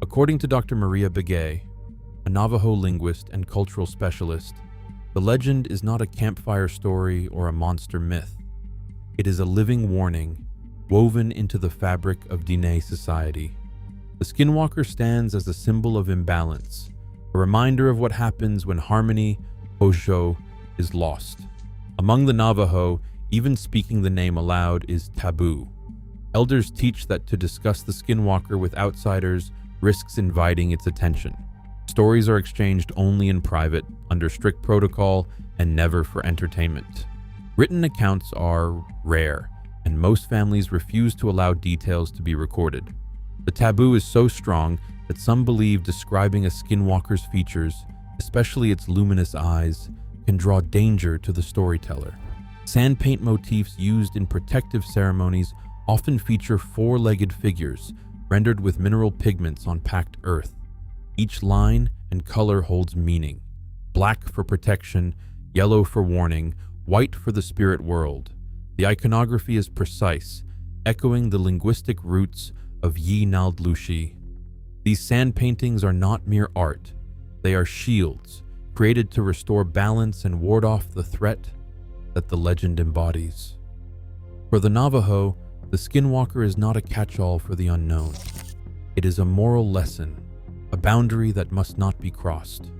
According to Dr. Maria Begay, a Navajo linguist and cultural specialist, the legend is not a campfire story or a monster myth. It is a living warning woven into the fabric of Diné society. The Skinwalker stands as a symbol of imbalance, a reminder of what happens when harmony, Hojo, is lost. Among the Navajo, even speaking the name aloud is taboo. Elders teach that to discuss the Skinwalker with outsiders risks inviting its attention. Stories are exchanged only in private, under strict protocol, and never for entertainment. Written accounts are rare, and most families refuse to allow details to be recorded. The taboo is so strong that some believe describing a Skinwalker's features, especially its luminous eyes, can draw danger to the storyteller. Sand paint motifs used in protective ceremonies often feature four-legged figures rendered with mineral pigments on packed earth. Each line and color holds meaning: black for protection, yellow for warning, white for the spirit world. The iconography is precise, echoing the linguistic roots of Yi Naldlushi. These sand paintings are not mere art. They are shields, created to restore balance and ward off the threat that the legend embodies. For the Navajo, the Skinwalker is not a catch-all for the unknown. It is a moral lesson, a boundary that must not be crossed.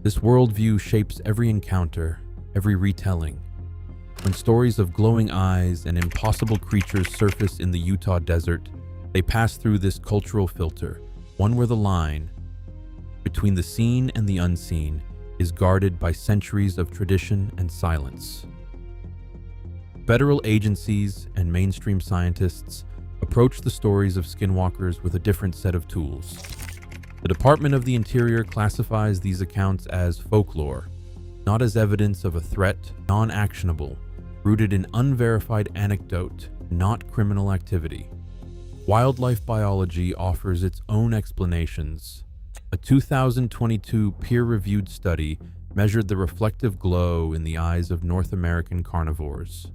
This worldview shapes every encounter, every retelling. When stories of glowing eyes and impossible creatures surface in the Utah desert, they pass through this cultural filter, one where the line between the seen and the unseen is guarded by centuries of tradition and silence. Federal agencies and mainstream scientists approach the stories of Skinwalkers with a different set of tools. The Department of the Interior classifies these accounts as folklore, not as evidence of a threat, non-actionable, rooted in unverified anecdote, not criminal activity. Wildlife biology offers its own explanations. A 2022 peer-reviewed study measured the reflective glow in the eyes of North American carnivores.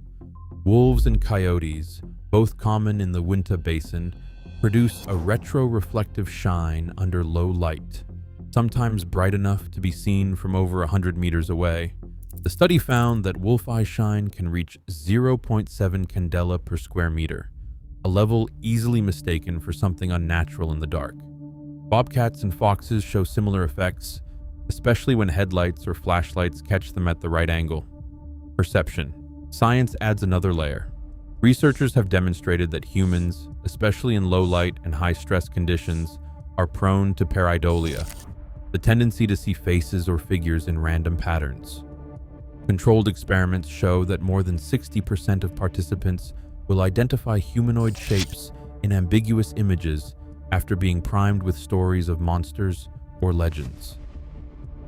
Wolves and coyotes, both common in the Uinta Basin, produce a retro-reflective shine under low light, sometimes bright enough to be seen from over 100 meters away. The study found that wolf eye shine can reach 0.7 candela per square meter, a level easily mistaken for something unnatural in the dark. Bobcats and foxes show similar effects, especially when headlights or flashlights catch them at the right angle. Perception. Science adds another layer. Researchers have demonstrated that humans, especially in low light and high stress conditions, are prone to pareidolia, the tendency to see faces or figures in random patterns. Controlled experiments show that more than 60% of participants will identify humanoid shapes in ambiguous images after being primed with stories of monsters or legends.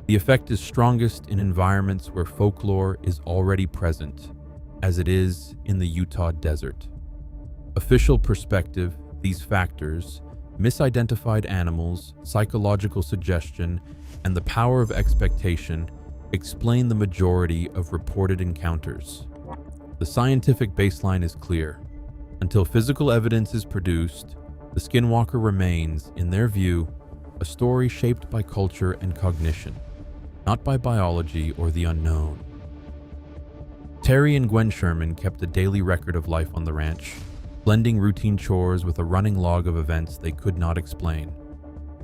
The effect is strongest in environments where folklore is already present, as it is in the Utah desert. Official perspective, these factors, misidentified animals, psychological suggestion, and the power of expectation explain the majority of reported encounters. The scientific baseline is clear. Until physical evidence is produced, the Skinwalker remains, in their view, a story shaped by culture and cognition, not by biology or the unknown. Terry and Gwen Sherman kept a daily record of life on the ranch, blending routine chores with a running log of events they could not explain.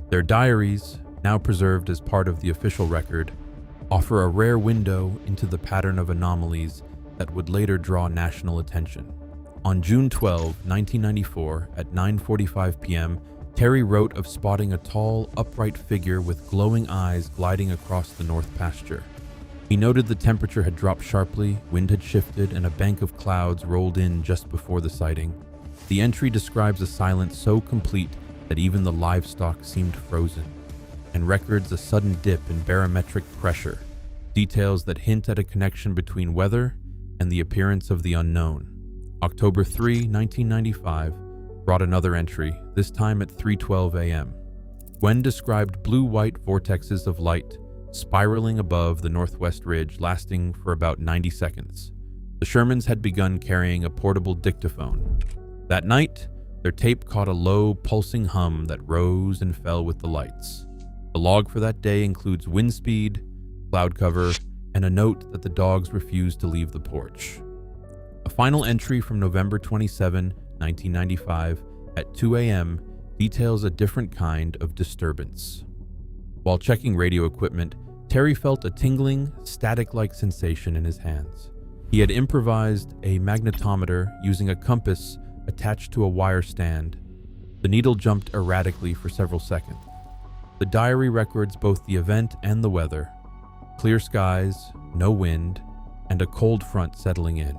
Their diaries, now preserved as part of the official record, offer a rare window into the pattern of anomalies that would later draw national attention. On June 12, 1994, at 9:45 p.m., Terry wrote of spotting a tall, upright figure with glowing eyes gliding across the north pasture. He noted the temperature had dropped sharply, wind had shifted, and a bank of clouds rolled in just before the sighting. The entry describes a silence so complete that even the livestock seemed frozen, and records a sudden dip in barometric pressure, details that hint at a connection between weather and the appearance of the unknown. October 3, 1995, brought another entry, this time at 3:12 a.m. Gwen described blue-white vortexes of light spiraling above the northwest ridge, lasting for about 90 seconds. The Shermans had begun carrying a portable dictaphone. That night, Their tape caught a low, pulsing hum that rose and fell with the lights. The log for that day includes wind speed, cloud cover, and a note that the dogs refused to leave the porch. A final entry from November 27, 1995, at 2 a.m. details a different kind of disturbance. While checking radio equipment, Terry felt a tingling, static-like sensation in his hands. He had improvised a magnetometer using a compass attached to a wire stand. The needle jumped erratically for several seconds. The diary records both the event and the weather. Clear skies, no wind, and a cold front settling in.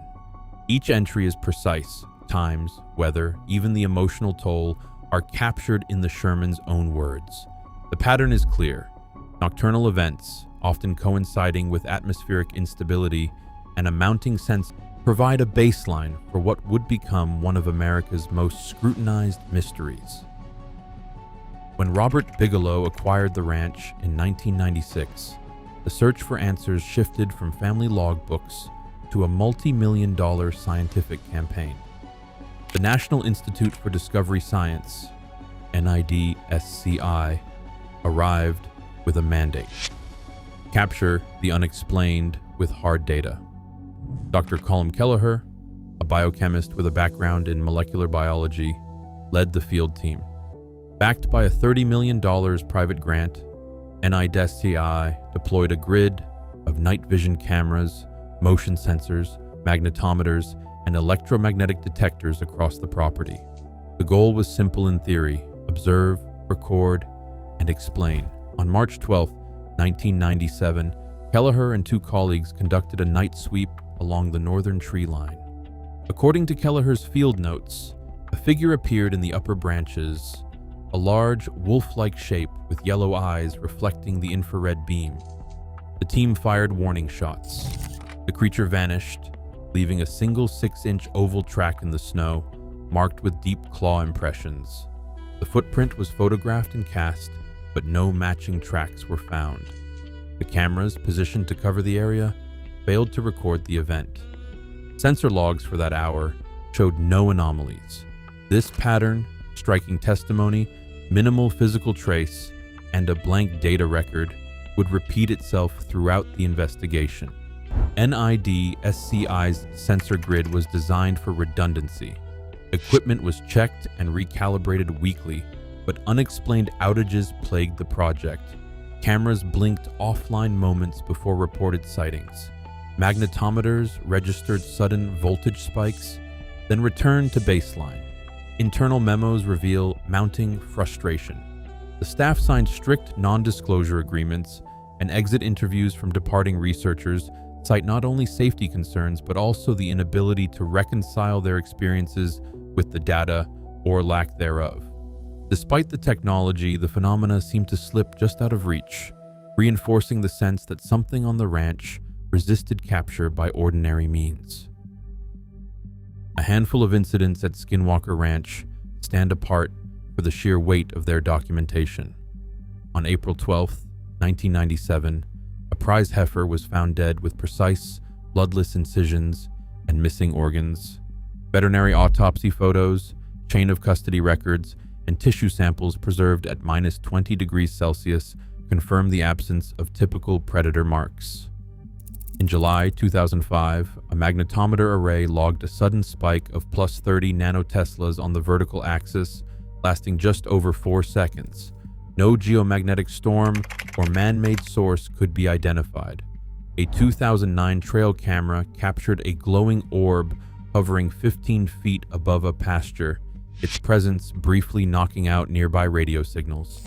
Each entry is precise. Times, weather, even the emotional toll are captured in the Sherman's own words. The pattern is clear. Nocturnal events, often coinciding with atmospheric instability and a mounting sense, provide a baseline for what would become one of America's most scrutinized mysteries. When Robert Bigelow acquired the ranch in 1996, the search for answers shifted from family logbooks to a multi-million-dollar scientific campaign. The National Institute for Discovery Science, NIDSCI, arrived with a mandate: capture the unexplained with hard data. Dr. Colm Kelleher, a biochemist with a background in molecular biology, led the field team. Backed by a $30 million private grant, NIDSCI deployed a grid of night vision cameras, motion sensors, magnetometers, and electromagnetic detectors across the property. The goal was simple in theory: observe, record, and explain. On March 12, 1997, Kelleher and two colleagues conducted a night sweep along the northern tree line. According to Kelleher's field notes, a figure appeared in the upper branches, a large, wolf-like shape with yellow eyes reflecting the infrared beam. The team fired warning shots. The creature vanished, leaving a single 6-inch oval track in the snow, marked with deep claw impressions. The footprint was photographed and cast, but no matching tracks were found. The cameras, positioned to cover the area, failed to record the event. Sensor logs for that hour showed no anomalies. This pattern, striking testimony, minimal physical trace, and a blank data record would repeat itself throughout the investigation. NIDSCI's sensor grid was designed for redundancy. Equipment was checked and recalibrated weekly, but unexplained outages plagued the project. Cameras blinked offline moments before reported sightings. Magnetometers registered sudden voltage spikes, then returned to baseline. Internal memos reveal mounting frustration. The staff signed strict non-disclosure agreements, and exit interviews from departing researchers cite not only safety concerns but also the inability to reconcile their experiences with the data or lack thereof. Despite the technology, the phenomena seemed to slip just out of reach, reinforcing the sense that something on the ranch resisted capture by ordinary means. A handful of incidents at Skinwalker Ranch stand apart for the sheer weight of their documentation. On April 12, 1997, a prize heifer was found dead with precise, bloodless incisions and missing organs. Veterinary autopsy photos, chain of custody records, and tissue samples preserved at -20 degrees Celsius confirm the absence of typical predator marks. In July 2005, a magnetometer array logged a sudden spike of +30 nanoteslas on the vertical axis, lasting just over 4 seconds. No geomagnetic storm or man-made source could be identified. A 2009 trail camera captured a glowing orb hovering 15 feet above a pasture, its presence briefly knocking out nearby radio signals.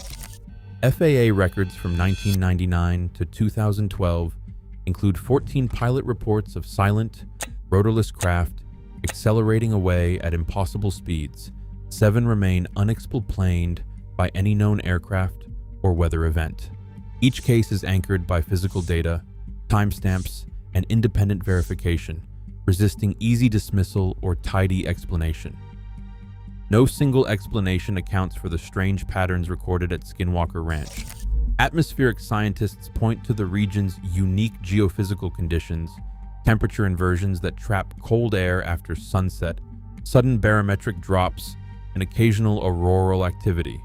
FAA records from 1999 to 2012 include 14 pilot reports of silent, rotorless craft accelerating away at impossible speeds. 7 remain unexplained by any known aircraft or weather event. Each case is anchored by physical data, timestamps, and independent verification, resisting easy dismissal or tidy explanation. No single explanation accounts for the strange patterns recorded at Skinwalker Ranch. Atmospheric scientists point to the region's unique geophysical conditions, temperature inversions that trap cold air after sunset, sudden barometric drops, and occasional auroral activity.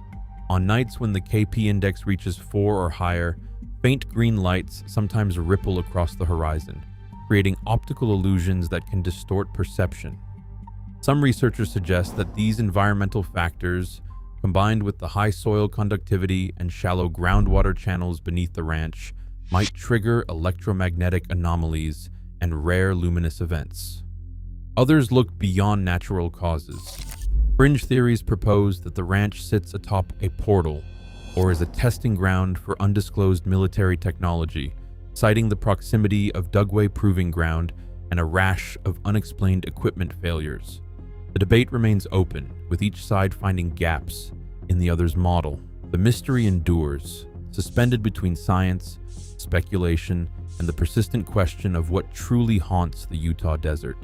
On nights when the KP index reaches 4 or higher, faint green lights sometimes ripple across the horizon, creating optical illusions that can distort perception. Some researchers suggest that these environmental factors, combined with the high soil conductivity and shallow groundwater channels beneath the ranch, might trigger electromagnetic anomalies and rare luminous events. Others look beyond natural causes. Fringe theories propose that the ranch sits atop a portal or is a testing ground for undisclosed military technology, citing the proximity of Dugway Proving Ground and a rash of unexplained equipment failures. The debate remains open, with each side finding gaps in the other's model. The mystery endures, suspended between science, speculation, and the persistent question of what truly haunts the Utah desert.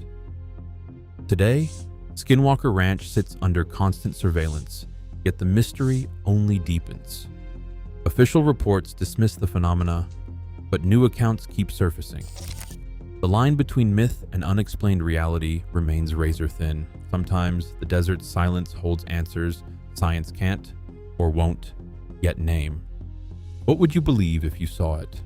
Today, Skinwalker Ranch sits under constant surveillance, yet the mystery only deepens. Official reports dismiss the phenomena, but new accounts keep surfacing. The line between myth and unexplained reality remains razor thin. Sometimes the desert's silence holds answers science can't or won't yet name. What would you believe if you saw it?